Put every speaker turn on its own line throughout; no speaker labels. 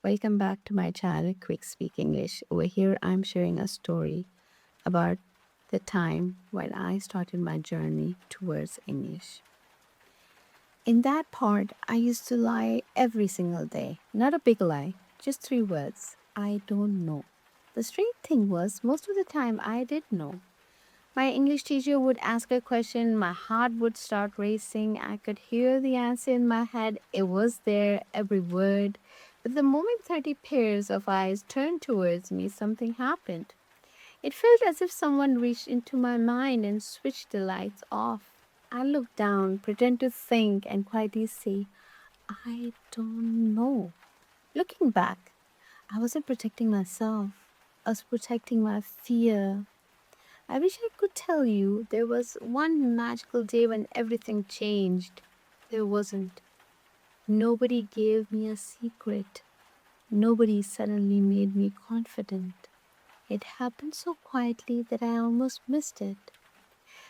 Welcome back to my channel, Quick Speak English. Over here, I'm sharing a story about the time when I started my journey towards English. In that part, I used to lie every single day. Not a big lie, just three words: I don't know. The strange thing was, most of the time, I did know. My English teacher would ask a question, my heart would start racing. I could hear the answer in my head. It was there, every word. But the moment 30 pairs of eyes turned towards me, something happened. It felt as if someone reached into my mind and switched the lights off. I looked down, pretend to think, and quietly say, I don't know. Looking back, I wasn't protecting myself. I was protecting my fear. I wish I could tell you there was one magical day when everything changed. There wasn't. Nobody gave me a secret. Nobody suddenly made me confident. It happened so quietly that I almost missed it.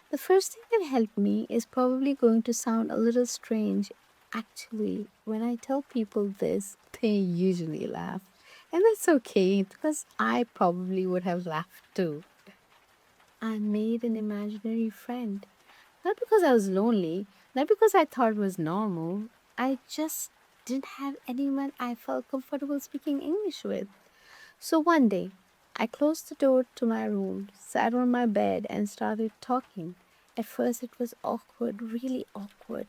The first thing that helped me is probably going to sound a little strange. Actually, when I tell people this, they usually laugh. And that's okay because I probably would have laughed too. I made an imaginary friend. Not because I was lonely, not because I thought it was normal. I just didn't have anyone I felt comfortable speaking English with. So one day, I closed the door to my room, sat on my bed, and started talking. At first, it was awkward, really awkward.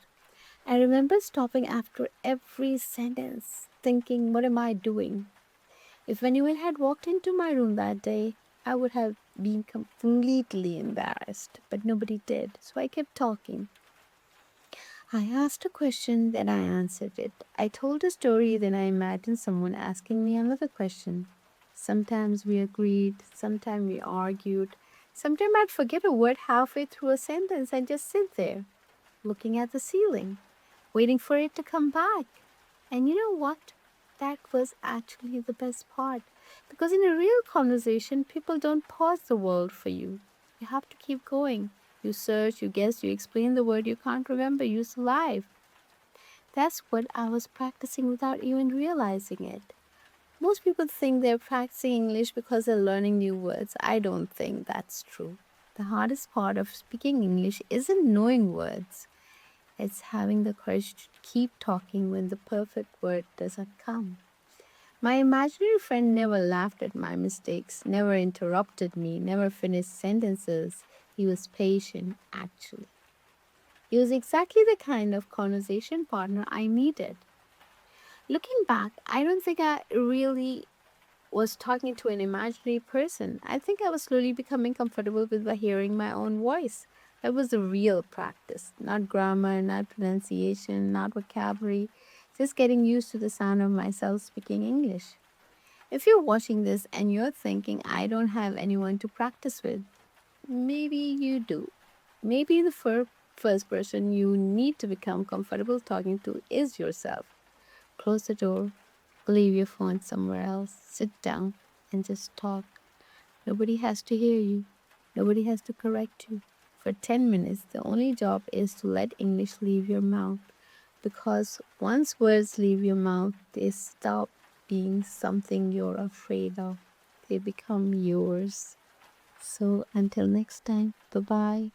I remember stopping after every sentence, thinking, what am I doing? If anyone had walked into my room that day, I would have been completely embarrassed, but nobody did, so I kept talking. I asked a question, then I answered it. I told a story, then I imagined someone asking me another question. Sometimes we agreed, sometimes we argued, sometimes I'd forget a word halfway through a sentence and just sit there, looking at the ceiling, waiting for it to come back. And you know what? That was actually the best part. Because in a real conversation, people don't pause the world for you. You have to keep going. You search, you guess, you explain the word you can't remember, you survive. That's what I was practicing without even realizing it. Most people think they're practicing English because they're learning new words. I don't think that's true. The hardest part of speaking English isn't knowing words. It's having the courage to keep talking when the perfect word doesn't come. My imaginary friend never laughed at my mistakes, never interrupted me, never finished sentences. He was patient, actually. He was exactly the kind of conversation partner I needed. Looking back, I don't think I really was talking to an imaginary person. I think I was slowly becoming comfortable with hearing my own voice. That was the real practice, not grammar, not pronunciation, not vocabulary, just getting used to the sound of myself speaking English. If you're watching this and you're thinking, I don't have anyone to practice with, maybe you do. Maybe the first person you need to become comfortable talking to is yourself. Close the door, leave your phone somewhere else, sit down, and just talk. Nobody has to hear you, nobody has to correct you. For 10 minutes, the only job is to let English leave your mouth. Because once words leave your mouth, they stop being something you're afraid of, they become yours. So until next time, bye bye.